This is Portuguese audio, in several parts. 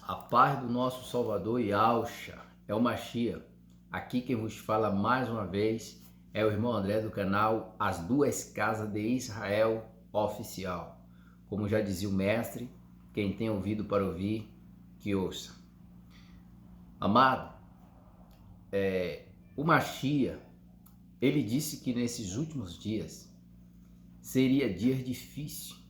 A paz do nosso Salvador Yahushua é o Mashiach. Aqui quem vos fala mais uma vez é o irmão André do canal As Duas Casas de Israel Oficial. Como já dizia o mestre, quem tem ouvido para ouvir, que ouça. Amado, o Mashiach, ele disse que nesses últimos dias seria dias difíceis,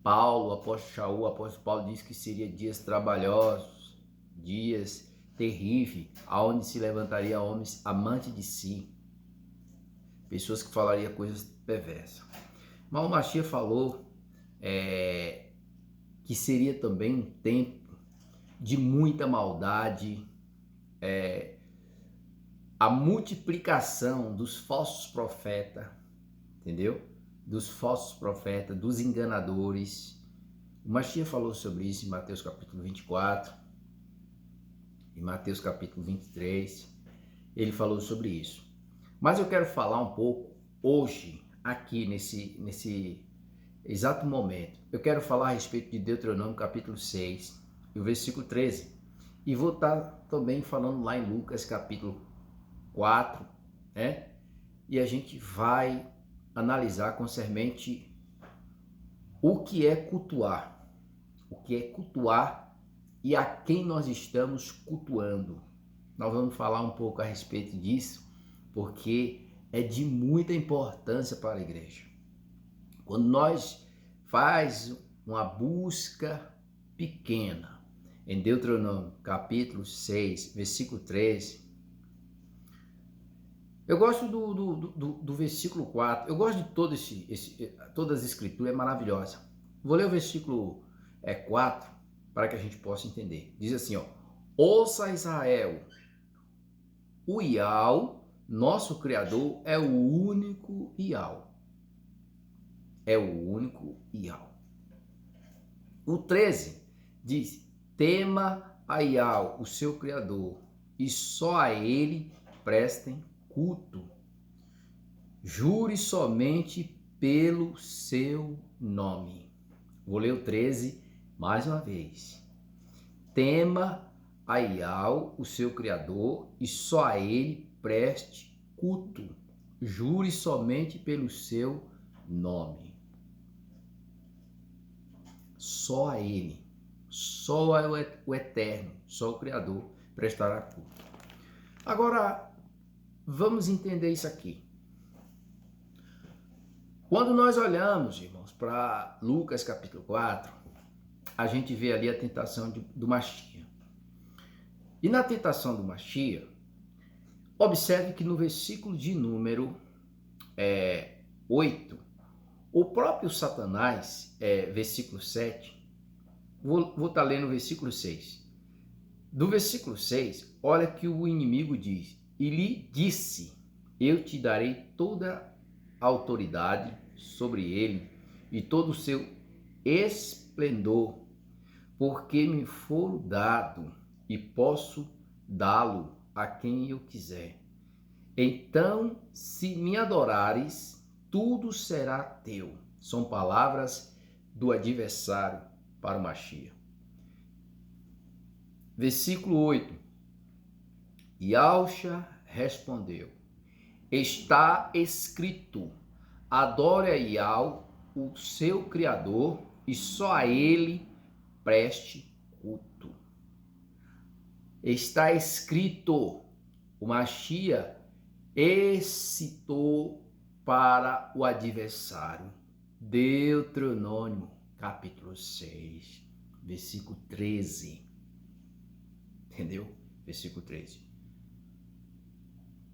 Paulo, o apóstolo Shaul, o apóstolo Paulo disse que seria dias trabalhosos, dias terríveis, aonde se levantaria homens amantes de si, pessoas que falariam coisas perversas. Mas o Mashiach falou que seria também um tempo de muita maldade, a multiplicação dos falsos profetas, entendeu? Dos falsos profetas, dos enganadores. O Mashiach falou sobre isso em Mateus capítulo 24, em Mateus capítulo 23, ele falou sobre isso. Mas eu quero falar um pouco hoje, aqui nesse exato momento. Eu quero falar a respeito de Deuteronômio capítulo 6, e o versículo 13. E vou estar também falando lá em Lucas capítulo 4, E a gente vai analisar concernente o que é cultuar e a quem nós estamos cultuando. Nós vamos falar um pouco a respeito disso, porque é de muita importância para a igreja. Quando nós faz uma busca pequena em Deuteronômio capítulo 6, versículo 13, eu gosto do versículo 4, eu gosto de todas as escrituras, é maravilhosa. Vou ler o versículo 4 para que a gente possa entender. Diz assim, ouça Israel, o Iau, nosso Criador, é o único Iau. É o único Iau. O 13 diz, tema a Iau, o seu Criador, e só a ele prestem culto. Jure somente pelo seu nome. Vou ler o 13 mais uma vez. Tema a Iau, o seu Criador, e só a ele preste culto. Jure somente pelo seu nome. Só a ele, só o Eterno, só o Criador prestará culto. Agora, vamos entender isso aqui. Quando nós olhamos, irmãos, para Lucas capítulo 4, a gente vê ali a tentação do Mashiach. E na tentação do Mashiach, observe que no versículo de número 8, o próprio Satanás, versículo 7, vou estar lendo o versículo 6. Do versículo 6, olha que o inimigo diz, e lhe disse, eu te darei toda a autoridade sobre ele e todo o seu esplendor, porque me for dado e posso dá-lo a quem eu quiser. Então, se me adorares, tudo será teu. São palavras do adversário para o Mashiach. Versículo 8. Yahushua respondeu, está escrito, adore a Yahweh, o seu Criador, e só a ele preste culto. Está escrito, o Mashiach excitou para o adversário. Deuteronômio capítulo 6, versículo 13. Entendeu? Versículo 13.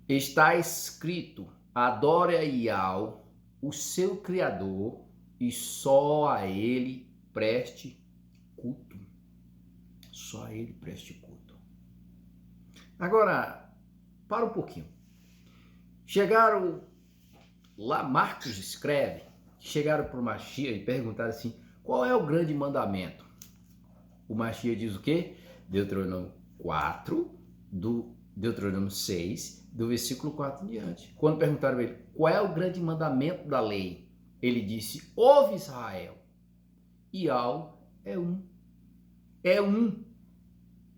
Está escrito, adore a Yahweh, o seu Criador, e só a ele preste culto. Só a ele preste culto. Agora, para um pouquinho. Chegaram lá, Marcos escreve, chegaram para o Mashiach e perguntaram assim, qual é o grande mandamento? O Mashiach diz o quê? Deuteronômio 4, do Deuteronômio 6, do versículo 4 em diante. Quando perguntaram a ele, qual é o grande mandamento da lei? Ele disse, ouve Israel, Yahweh é um. é um,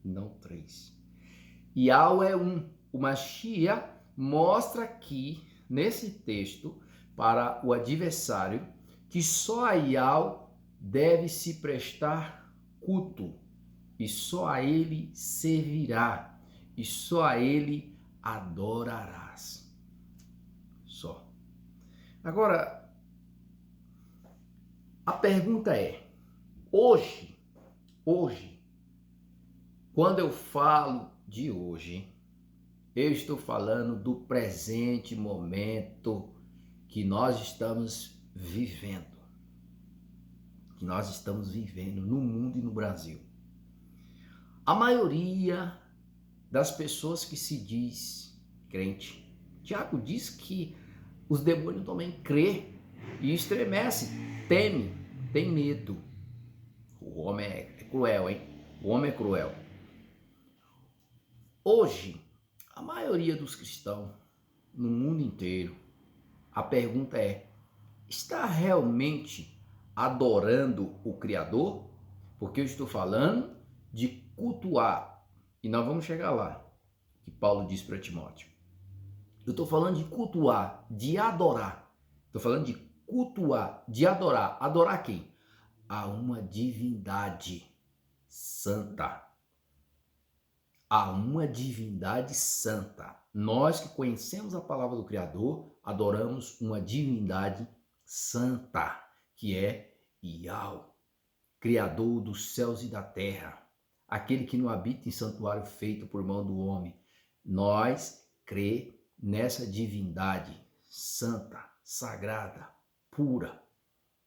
não três. Yahweh é um. O Mashiach mostra aqui, nesse texto, para o adversário, que só a Yahweh deve se prestar culto, e só a ele servirá, e só a ele adorarás. Só. Agora, a pergunta é, hoje, quando eu falo de hoje, eu estou falando do presente momento que nós estamos vivendo. Que nós estamos vivendo no mundo e no Brasil. A maioria das pessoas que se diz crente, Tiago diz que os demônios também crê e estremece, teme, tem medo. O homem é cruel, hein? O homem é cruel. Hoje, a maioria dos cristãos no mundo inteiro, a pergunta é: está realmente adorando o Criador? Porque eu estou falando de cultuar, e nós vamos chegar lá, que Paulo diz para Timóteo. Eu estou falando de cultuar, de adorar. Estou falando de cultuar, de adorar. Adorar quem? A uma divindade santa. A uma divindade santa. Nós que conhecemos a palavra do Criador, adoramos uma divindade santa, que é Yahweh, Criador dos céus e da terra, aquele que não habita em santuário feito por mão do homem. Nós crê nessa divindade santa, sagrada, pura,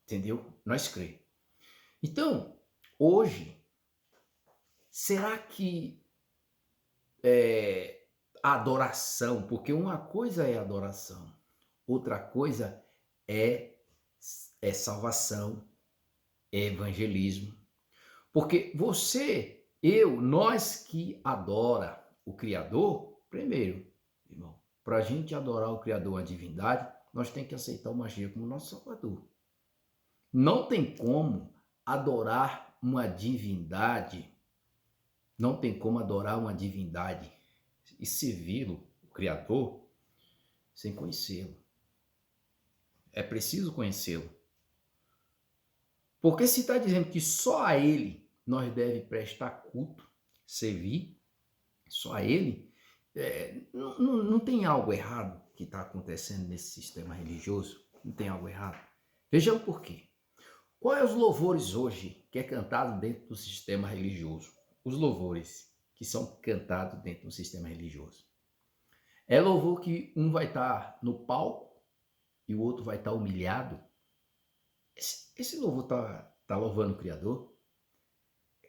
entendeu? Nós crê. Então, hoje, será que a adoração, porque uma coisa é adoração, outra coisa é salvação, é evangelismo. Porque você, eu, nós que adora o Criador, primeiro, irmão, para a gente adorar o Criador, a divindade, nós temos que aceitar o Mashiach como nosso Salvador. Não tem como adorar uma divindade, não tem como adorar uma divindade e servi-lo, o Criador, sem conhecê-lo. É preciso conhecê-lo. Porque se está dizendo que só a ele nós devemos prestar culto, servir, só a ele, não tem algo errado que está acontecendo nesse sistema religioso? Não tem algo errado? Vejamos por quê. Quais são os louvores hoje que é cantado dentro do sistema religioso? Os louvores que são cantados dentro do sistema religioso. É louvor que um vai estar no palco e o outro vai estar humilhado. Esse louvor está louvando o Criador?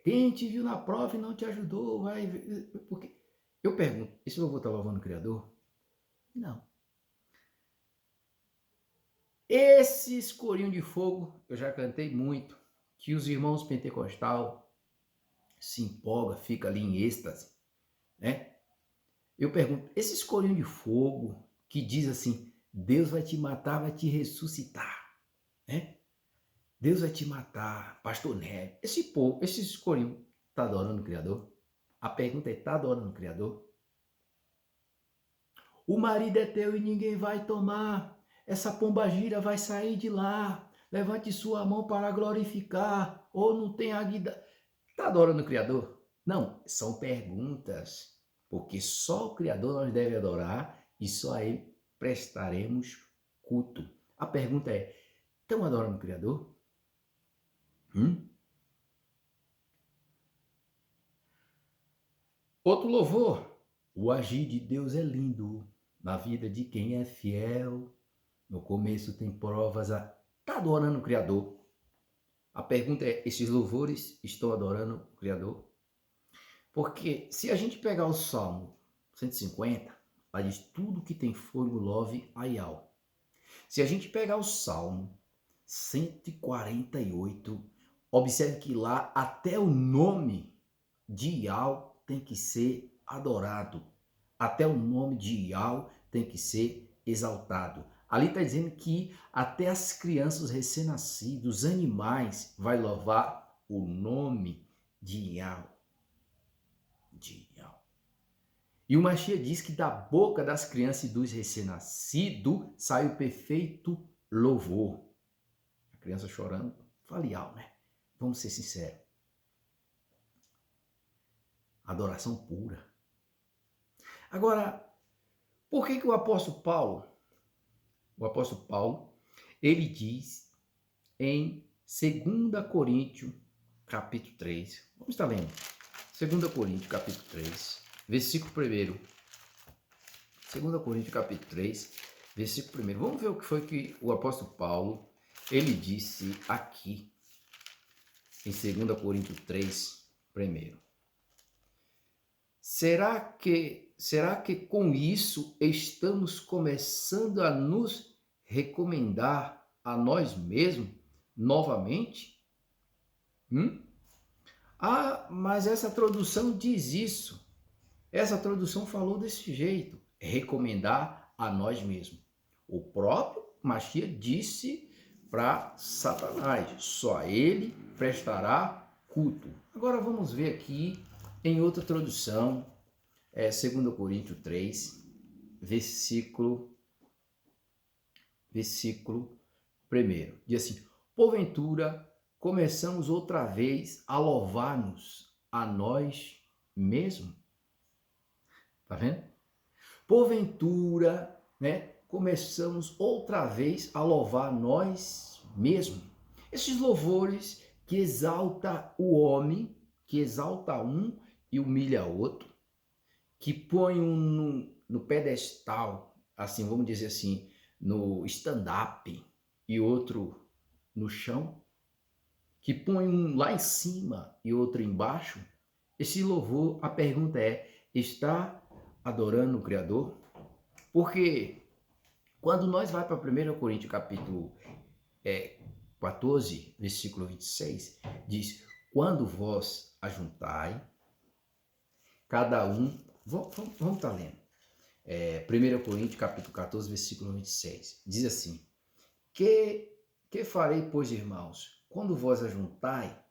Quem te viu na prova e não te ajudou, vai... Porque eu pergunto, esse louvor está louvando o Criador? Não. Esses corinhos de fogo, eu já cantei muito, que os irmãos pentecostal se empolga, fica ali em êxtase, né? Eu pergunto, esses corinhos de fogo que diz assim, Deus vai te matar, vai te ressuscitar, né? Deus vai te matar, pastor Neves. Esse povo, esses corinhos, está adorando o Criador? A pergunta é, está adorando o Criador? O marido é teu e ninguém vai tomar. Essa pombagira vai sair de lá. Levante sua mão para glorificar. Ou não tem aguida. Está adorando o Criador? Não, são perguntas. Porque só o Criador nós devemos adorar e só a Ele prestaremos culto. A pergunta é, estão adorando o Criador? Outro louvor. O agir de Deus é lindo na vida de quem é fiel. No começo tem provas. Está adorando o Criador? A pergunta é, esses louvores estão adorando o Criador? Porque se a gente pegar o Salmo 150, lá diz tudo que tem fôlego louve a Yahweh. Se a gente pegar o Salmo 148, observe que lá até o nome de Yahweh tem que ser adorado. Até o nome de Yahweh tem que ser exaltado. Ali está dizendo que até as crianças recém-nascidas, os animais, vai louvar o nome de Yahweh. De Yahweh. E o Mashiach diz que da boca das crianças e dos recém-nascidos sai o perfeito louvor. A criança chorando, fala Yahweh, né? Vamos ser sinceros. Adoração pura. Agora, por que o apóstolo Paulo, ele diz em 2 Coríntios, capítulo 3, vamos estar lendo, 2 Coríntios, capítulo 3, versículo 1. 2 Coríntios, capítulo 3, versículo 1. Vamos ver o que foi que o apóstolo Paulo, ele disse aqui, em 2 Coríntios 3, 1. Será que com isso estamos começando a nos recomendar a nós mesmos novamente? Ah, mas essa tradução diz isso. Essa tradução falou desse jeito, recomendar a nós mesmos. O próprio Mashiach disse para Satanás, só ele prestará culto. Agora vamos ver aqui em outra tradução, 2 Coríntios 3, versículo 1. Diz assim, porventura começamos outra vez a louvar-nos a nós mesmos. Tá vendo? Porventura, né, começamos outra vez a louvar nós mesmos. Esses louvores que exalta o homem, que exalta um e humilha outro, que põe um no pedestal, assim, vamos dizer assim, no stand-up e outro no chão, que põe um lá em cima e outro embaixo. Esse louvor, a pergunta é, está adorando o Criador? Porque quando nós vai para 1 Coríntios capítulo 14, versículo 26, diz, quando vós ajuntai, cada um, vamos estar lendo, 1 Coríntios capítulo 14, versículo 26, diz assim, que farei, pois, irmãos, quando vós ajuntai,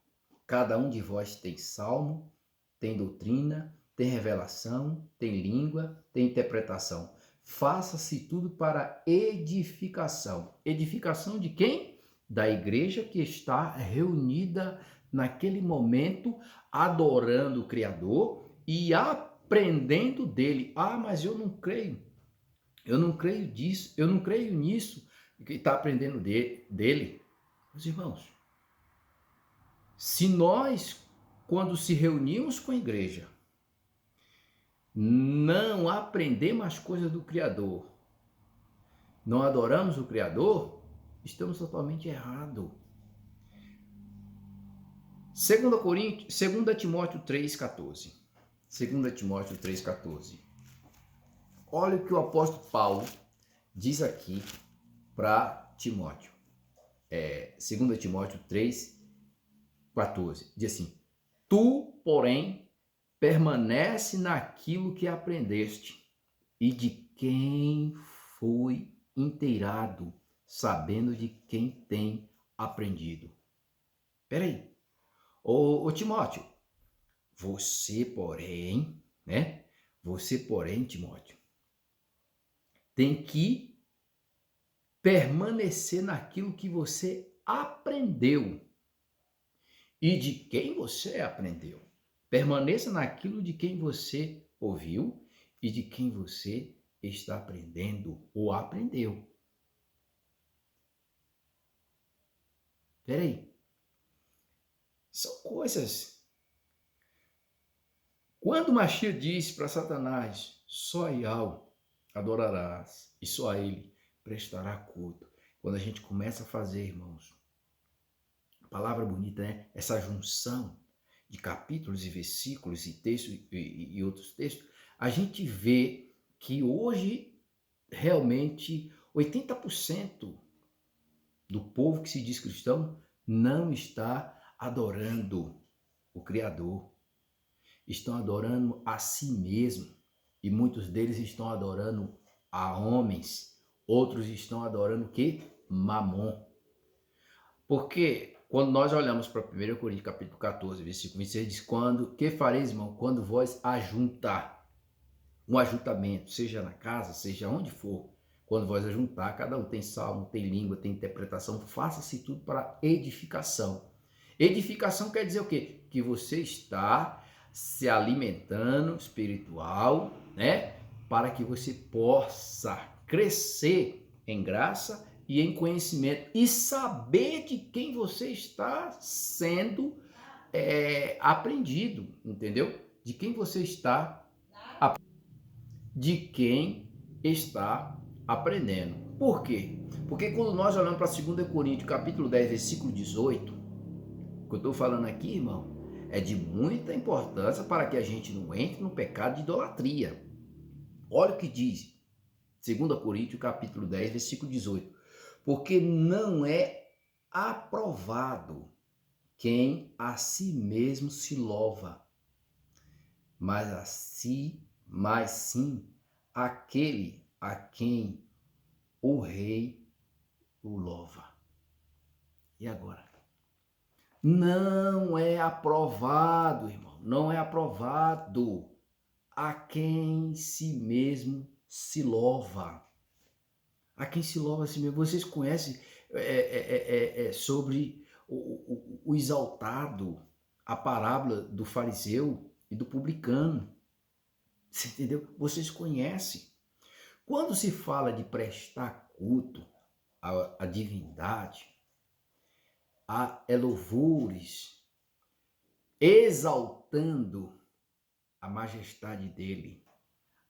cada um de vós tem salmo, tem doutrina, tem revelação, tem língua, tem interpretação. Faça-se tudo para edificação. Edificação de quem? Da igreja que está reunida naquele momento, adorando o Criador e aprendendo dele. Ah, mas eu não creio. Eu não creio disso. Eu não creio nisso que está aprendendo dele. Meus irmãos, se nós, quando se reunimos com a igreja, não aprendemos as coisas do Criador, não adoramos o Criador, estamos totalmente errados. 2 Timóteo 3,14. 2 Timóteo 3,14. Olha o que o apóstolo Paulo diz aqui para Timóteo. 2 Timóteo 3,14. Diz assim, tu, porém, permanece naquilo que aprendeste e de quem foi inteirado, sabendo de quem tem aprendido. Peraí, ô Timóteo, você porém, Timóteo, tem que permanecer naquilo que você aprendeu e de quem você aprendeu. Permaneça naquilo de quem você ouviu e de quem você está aprendendo ou aprendeu. Peraí. São coisas. Quando Mashiach diz para Satanás, só Yahweh adorarás e só a ele prestará culto. Quando a gente começa a fazer, irmãos, a palavra bonita, né? Essa junção de capítulos e versículos e textos e outros textos, a gente vê que hoje realmente 80% do povo que se diz cristão não está adorando o Criador. Estão adorando a si mesmo e muitos deles estão adorando a homens, outros estão adorando o quê? Mamon. Porque Quando nós olhamos para 1 Coríntios capítulo 14, versículo 26, diz, que fareis, irmão, quando vós ajuntar, um ajuntamento, seja na casa, seja onde for, quando vós ajuntar, cada um tem salmo, tem língua, tem interpretação, faça-se tudo para edificação. Edificação quer dizer o quê? Que você está se alimentando espiritual, né? Para que você possa crescer em graça e em conhecimento e saber de quem você está sendo aprendido, entendeu? De quem você está aprendendo. Por quê? Porque quando nós olhamos para 2 Coríntios capítulo 10, versículo 18, o que eu estou falando aqui, irmão, é de muita importância para que a gente não entre no pecado de idolatria. Olha o que diz 2 Coríntios capítulo 10, versículo 18. Porque não é aprovado quem a si mesmo se louva, mas sim aquele a quem o rei o louva. E agora? Não é aprovado, irmão, não é aprovado a quem si mesmo se louva. A quem se louva a si mesmo. Vocês conhecem sobre o exaltado, a parábola do fariseu e do publicano. Você entendeu? Vocês conhecem. Quando se fala de prestar culto à divindade, a louvores, exaltando a majestade dele,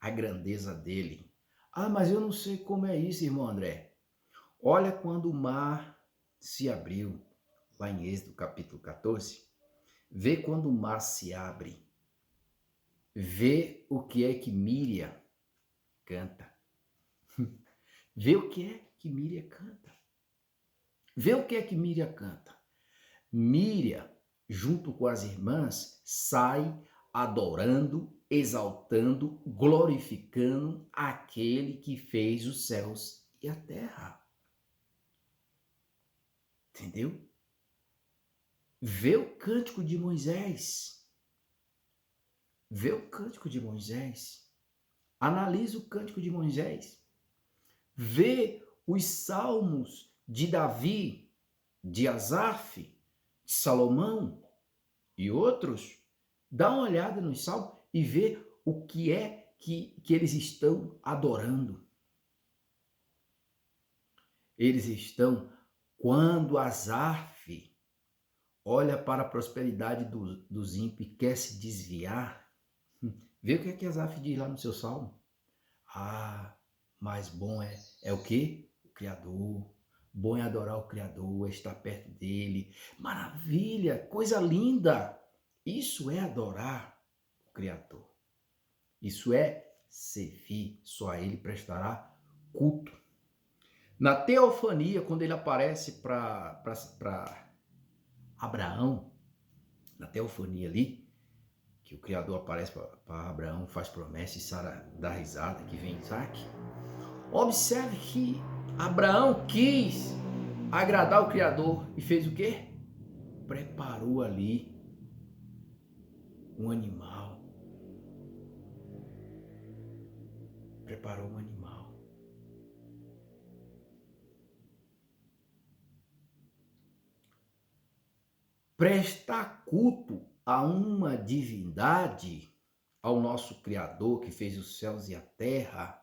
a grandeza dele. Ah, mas eu não sei como é isso, irmão André. Olha quando o mar se abriu, lá em Êxodo capítulo 14, vê quando o mar se abre, vê o que é que Míriam canta. Vê o que é que Míriam canta. Vê o que é que Míriam canta. Míriam, junto com as irmãs, sai adorando, exaltando, glorificando aquele que fez os céus e a terra. Entendeu? Vê o cântico de Moisés. Vê o cântico de Moisés. Analisa o cântico de Moisés. Vê os salmos de Davi, de Asaf, de Salomão e outros. Dá uma olhada nos salmos e vê o que é que eles estão adorando. Eles estão, quando Asaf olha para a prosperidade dos ímpios e quer se desviar, vê o que é que Asaf diz lá no seu salmo. Ah, mas bom é o quê? O Criador. Bom é adorar o Criador, é estar perto dele. Maravilha, coisa linda. Isso é adorar o Criador. Isso é servir, só a ele prestará culto. Na teofania, quando ele aparece para Abraão, na teofania ali, que o Criador aparece para Abraão, faz promessa e Sara dá risada que vem Isaac. Observe que Abraão quis agradar o Criador e fez o quê? Preparou ali um animal. Preparou um animal. Prestar culto a uma divindade, ao nosso Criador que fez os céus e a terra,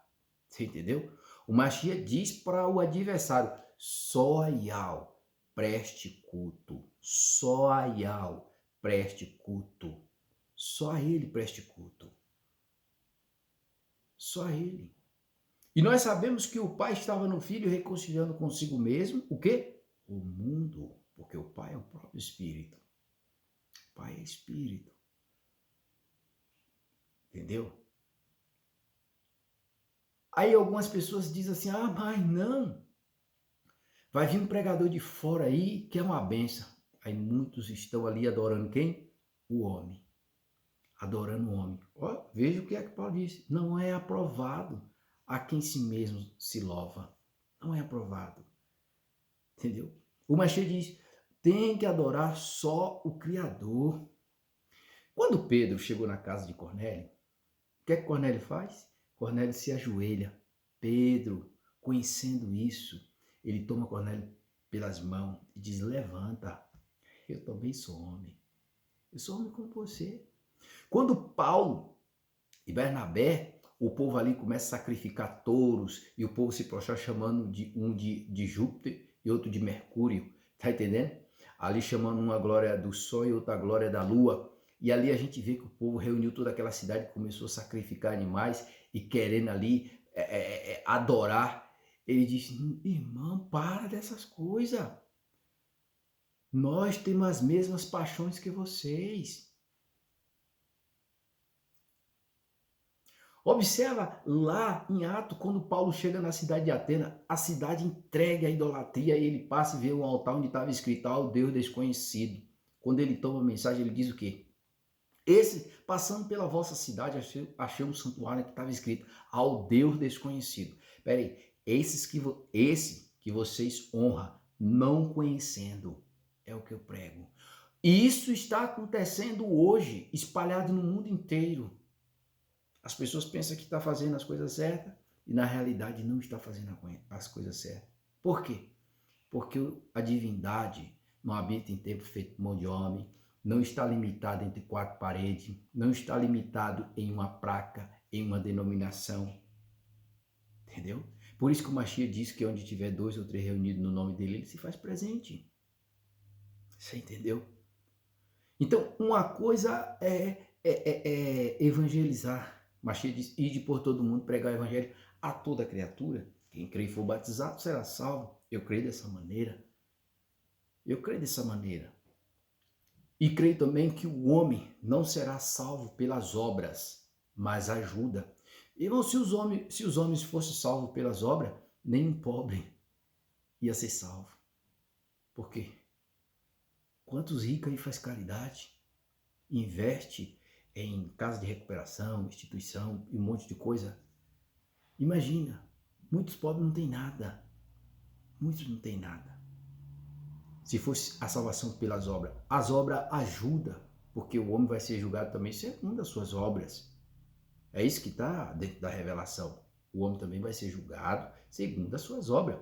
você entendeu? O Mashiach diz para o adversário, só a Yahweh preste culto, só a Yahweh preste culto, só a ele preste culto, só a ele. E nós sabemos que o Pai estava no Filho reconciliando consigo mesmo, o quê? O mundo, porque o Pai é o próprio Espírito. O Pai é Espírito. Entendeu? Aí algumas pessoas dizem assim, ah, mas não. Vai vir um pregador de fora aí que é uma benção. Aí muitos estão ali adorando quem? O homem. Adorando o homem. Ó, veja o que é que Paulo disse. Não é aprovado a quem si mesmo se louva. Não é aprovado. Entendeu? O Mashiach diz, tem que adorar só o Criador. Quando Pedro chegou na casa de Cornélio, o que é que Cornélio faz? Cornélio se ajoelha. Pedro, conhecendo isso, ele toma Cornélio pelas mãos e diz: levanta, eu também sou homem. Eu sou homem como você. Quando Paulo e Bernabé, o povo ali começa a sacrificar touros e o povo se prostrar chamando de Júpiter e outro de Mercúrio, tá entendendo? Ali chamando uma glória do sol e outra glória da lua. E ali a gente vê que o povo reuniu toda aquela cidade e começou a sacrificar animais e querendo ali adorar. Ele disse: irmão, para dessas coisas. Nós temos as mesmas paixões que vocês. Observa lá em Atos, quando Paulo chega na cidade de Atenas, a cidade entregue à idolatria e ele passa e vê um altar onde estava escrito ao Deus desconhecido. Quando ele toma a mensagem, ele diz o quê? Passando pela vossa cidade, achei um santuário que estava escrito ao Deus desconhecido. Peraí, esse que vocês honram, não conhecendo, é o que eu prego. E isso está acontecendo hoje, espalhado no mundo inteiro. As pessoas pensam que está fazendo as coisas certas e na realidade não está fazendo as coisas certas. Por quê? Porque a divindade não habita em tempo feito por mão de homem, não está limitado entre quatro paredes, não está limitado em uma placa, em uma denominação. Entendeu? Por isso que o Mashiach diz que onde tiver 2 ou 3 reunidos no nome dele, ele se faz presente. Você entendeu? Então, uma coisa é evangelizar. Mashiach diz: ide por todo mundo, pregar o evangelho a toda criatura. Quem crê e for batizado será salvo. Eu creio dessa maneira. Eu creio dessa maneira. E creio também que o homem não será salvo pelas obras, mas ajuda. Irmão, se os homens fossem salvos pelas obras, nem um pobre ia ser salvo. Por quê? Quantos ricos aí faz caridade, investe em casa de recuperação, instituição e um monte de coisa. Imagina, muitos pobres não têm nada. Muitos não têm nada. Se fosse a salvação pelas obras, as obras ajudam, porque o homem vai ser julgado também segundo as suas obras. É isso que está dentro da revelação. O homem também vai ser julgado segundo as suas obras.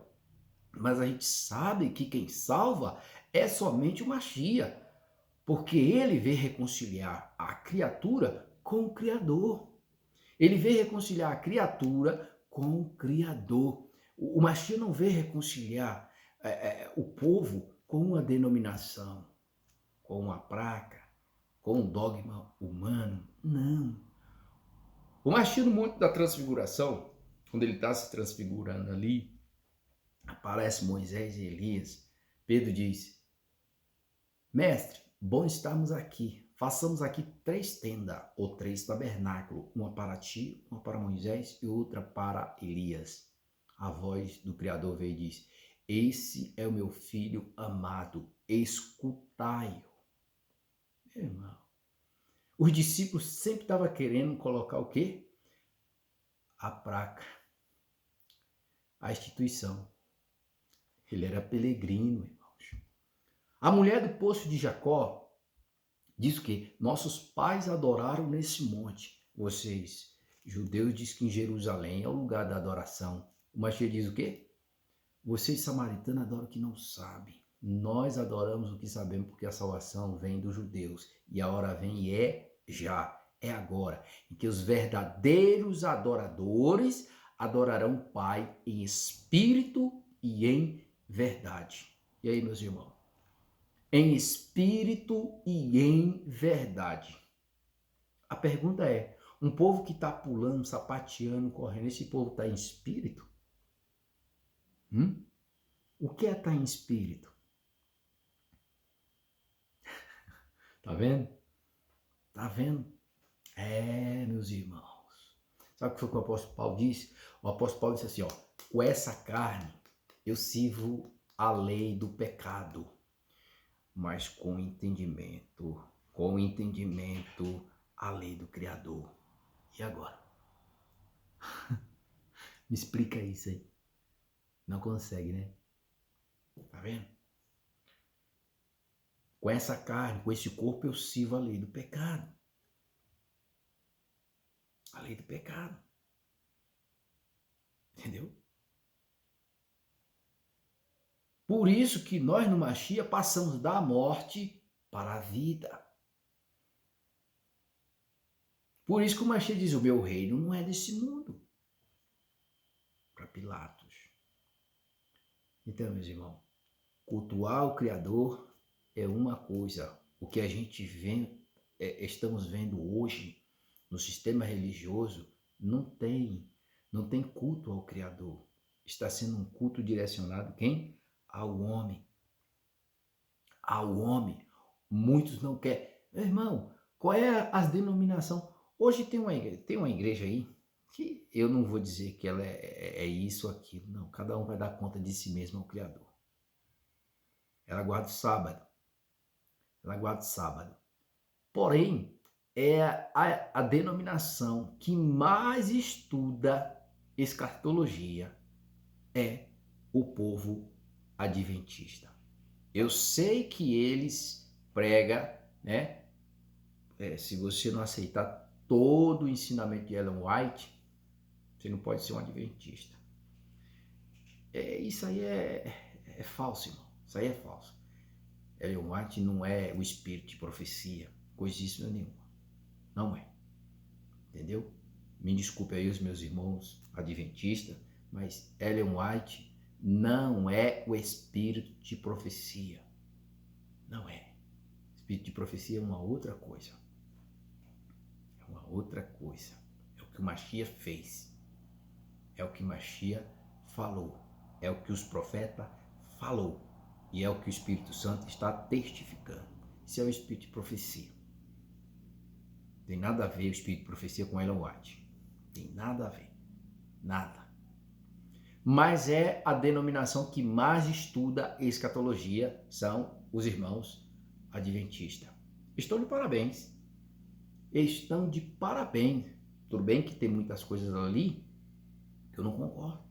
Mas a gente sabe que quem salva é somente o Mashiach, porque ele veio reconciliar a criatura com o Criador. Ele veio reconciliar a criatura com o Criador. O Mashiach não veio reconciliar o povo com uma denominação, com uma placa, com um dogma humano. Não. O Mashiach no Monte da Transfiguração, quando ele está se transfigurando ali, aparece Moisés e Elias. Pedro diz: mestre, bom estarmos aqui. Façamos aqui 3 tendas ou 3 tabernáculos, uma para ti, uma para Moisés e outra para Elias. A voz do Criador veio e diz: esse é o meu filho amado, escutai-o. Meu irmão, os discípulos sempre estavam querendo colocar o quê? A placa, a instituição. Ele era peregrino, irmãos. A mulher do poço de Jacó diz que nossos pais adoraram nesse monte. Vocês, judeus, dizem que em Jerusalém é o lugar da adoração. O Mashiach diz o quê? Vocês, samaritanos, adoram o que não sabem. Nós adoramos o que sabemos, porque a salvação vem dos judeus. E a hora vem e é já, é agora, em que os verdadeiros adoradores adorarão o Pai em espírito e em verdade. E aí, meus irmãos? Em espírito e em verdade. A pergunta é, um povo que está pulando, sapateando, correndo, esse povo está em espírito? O que é estar em espírito? Tá vendo? Tá vendo? Meus irmãos. Sabe o que foi que o apóstolo Paulo disse? O apóstolo Paulo disse assim, ó: com essa carne eu sirvo a lei do pecado, mas com entendimento, a lei do Criador. E agora? Me explica isso aí. Não consegue, né? Tá vendo? Com essa carne, com esse corpo, eu sirvo a lei do pecado. A lei do pecado. Entendeu? Por isso que nós no Mashiach passamos da morte para a vida. Por isso que o Mashiach diz, o meu reino não é desse mundo. Para Pilatos. Então, meus irmãos, cultuar o Criador é uma coisa. O que a gente estamos vendo hoje no sistema religioso não tem culto ao Criador. Está sendo um culto direcionado quem? Ao homem. Ao homem. Muitos não querem. Meu irmão, qual é a denominação? Hoje tem uma igreja aí que eu não vou dizer que ela é isso ou aquilo. Não, cada um vai dar conta de si mesmo ao Criador. Ela guarda o sábado. Ela guarda o sábado. Porém, é a denominação que mais estuda escatologia é o povo adventista. Eu sei que eles pregam, né? Se você não aceitar todo o ensinamento de Ellen White, você não pode ser um adventista. Isso aí é falso, irmão. Isso aí é falso. Ellen White não é o espírito de profecia, coisíssima nenhuma. Não é. Entendeu? Me desculpe aí os meus irmãos adventistas, mas Ellen White não é o espírito de profecia. Não é. Espírito de profecia é uma outra coisa. É uma outra coisa. É o que o Mashiach fez. É o que o Mashiach falou. É o que os profetas falou. E é o que o Espírito Santo está testificando. Isso é o espírito de profecia. Tem nada a ver o espírito de profecia com Ellen White. Tem nada a ver. Nada. Mas é a denominação que mais estuda escatologia, são os irmãos adventistas. Estão de parabéns. Estão de parabéns. Tudo bem que tem muitas coisas ali que eu não concordo.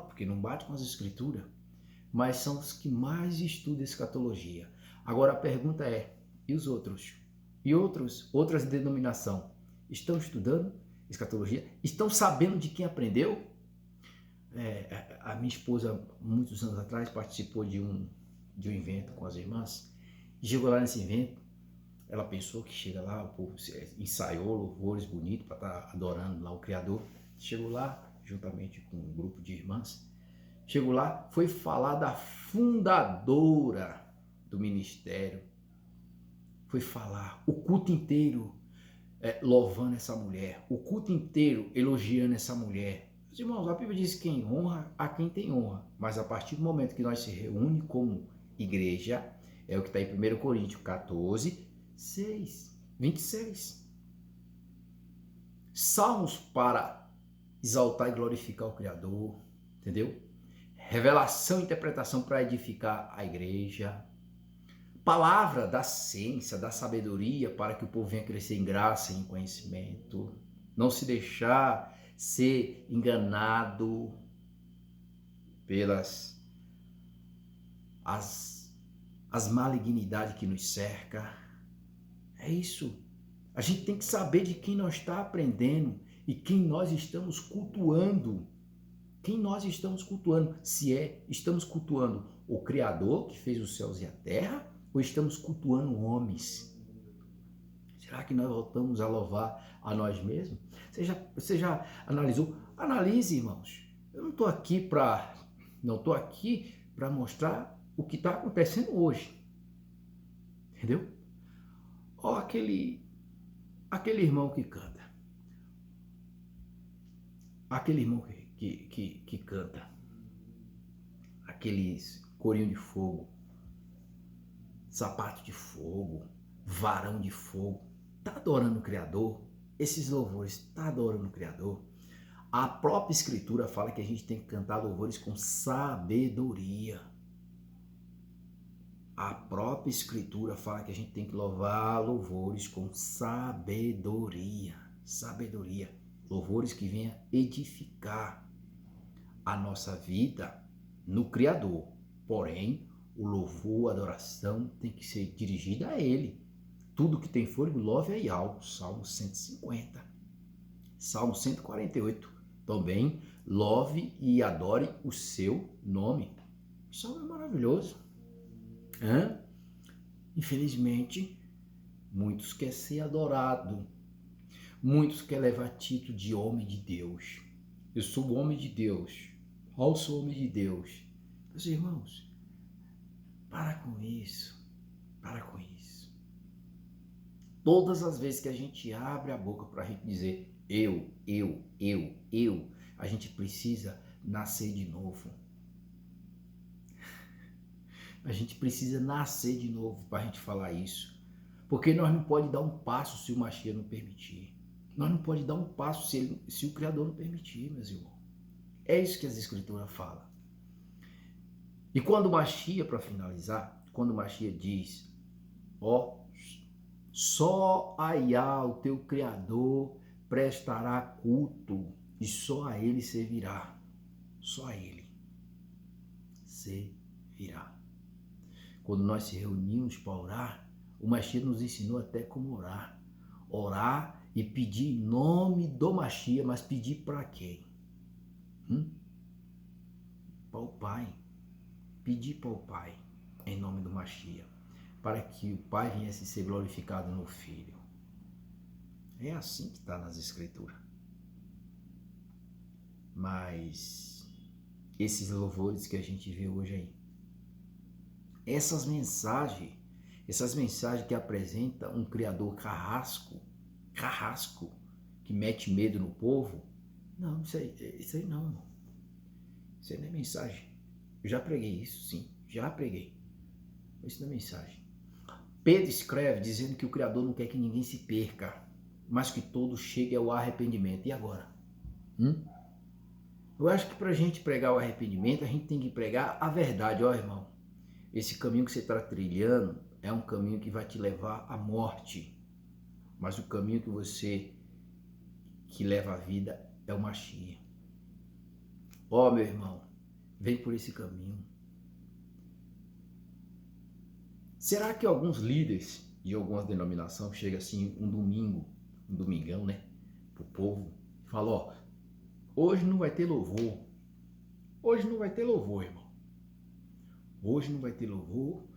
Porque não bate com as escrituras. Mas são os que mais estudam escatologia. Agora a pergunta é, e os outros? E outras denominações estão estudando escatologia? Estão sabendo de quem aprendeu? A minha esposa, muitos anos atrás, participou de um evento com as irmãs. E chegou lá nesse evento, ela pensou que chega lá, o povo ensaiou louvores bonitos para estar adorando lá o Criador. Chegou lá, juntamente com um grupo de irmãs. Chegou lá, foi falar da fundadora do ministério. Foi falar o culto inteiro louvando essa mulher. O culto inteiro elogiando essa mulher. Meus irmãos, a Bíblia diz que quem honra a quem tem honra. Mas a partir do momento que nós se reúne como igreja, é o que está em 1 Coríntios 14, 26. Salmos para exaltar e glorificar o Criador. Entendeu? Revelação e interpretação para edificar a igreja. Palavra da ciência, da sabedoria, para que o povo venha crescer em graça e em conhecimento. Não se deixar ser enganado pelas as malignidades que nos cercam. É isso. A gente tem que saber de quem nós estamos aprendendo e quem nós estamos cultuando. Quem nós estamos cultuando? Se estamos cultuando o Criador que fez os céus e a terra, ou estamos cultuando homens? Será que nós voltamos a louvar a nós mesmos? Você já analisou? Analise, irmãos. Eu não estou aqui para mostrar o que está acontecendo hoje. Entendeu? Ó, aquele irmão que canta. Aquele irmão que canta. Aqueles corinho de fogo. Sapato de fogo. Varão de fogo. Está adorando o Criador? Esses louvores, está adorando o Criador? A própria Escritura fala que a gente tem que cantar louvores com sabedoria. A própria Escritura fala que a gente tem que louvar louvores com sabedoria. Sabedoria. Louvores que venham edificar a nossa vida no Criador. Porém, O louvor, a adoração tem que ser dirigida a Ele. Tudo que tem fôlego, louve a Yahweh. Salmo 150. Salmo 148. Também louve e adore o seu nome. O salmo é maravilhoso. Infelizmente, muitos querem ser adorados. Muitos querem levar título de homem de Deus. Eu sou o homem de Deus. Eu sou homem de Deus. Meus irmãos, para com isso. Para com isso. Todas as vezes que a gente abre a boca para a gente dizer eu, a gente precisa nascer de novo. A gente precisa nascer de novo para a gente falar isso. Porque nós não podemos dar um passo se o Mashiach não permitir. Nós não podemos dar um passo se o Criador não permitir, meus irmãos. É isso que as Escrituras falam. E quando o Mashiach, para finalizar, quando o Mashiach diz, só a Yah, o teu Criador, prestará culto e só a Ele servirá. Só a Ele servirá. Quando nós se reunimos para orar, o Mashiach nos ensinou até como orar. Orar e pedir em nome do Mashiach, mas pedir para quem? Para o Pai. Pedir para o Pai, em nome do Mashiach, para que o Pai viesse ser glorificado no Filho. É assim que está nas Escrituras. Mas esses louvores que a gente vê hoje aí, essas mensagens que apresentam um Criador carrasco, que mete medo no povo, não, isso aí não, irmão. Isso aí não é mensagem. Eu já preguei isso, sim, já preguei. Isso não é mensagem. Pedro escreve dizendo que o Criador não quer que ninguém se perca, mas que todos cheguem ao arrependimento. E agora? Eu acho que para a gente pregar o arrependimento, a gente tem que pregar a verdade. Ó, irmão, esse caminho que você está trilhando é um caminho que vai te levar à morte. Mas o caminho que leva à vida é o Mashiach. Ó, meu irmão, vem por esse caminho. Será que alguns líderes de algumas denominações chegam assim um domingão, né, pro povo, e falam, ó, hoje não vai ter louvor. Hoje não vai ter louvor, irmão. Hoje não vai ter louvor.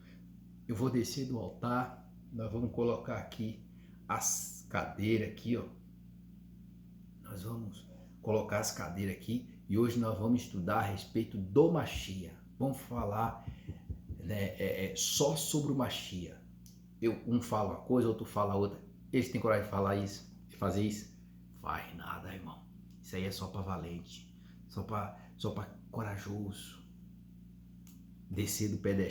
Eu vou descer do altar, nós vamos colocar aqui as cadeiras aqui, ó. Nós vamos colocar as cadeiras aqui e hoje nós vamos estudar a respeito do Mashiach. Vamos falar só sobre o Mashiach. Um fala uma coisa, outro fala outra. Eles têm coragem de falar isso, de fazer isso? Faz nada, irmão. Isso aí é só para valente, só para corajoso. Descer do pedestal.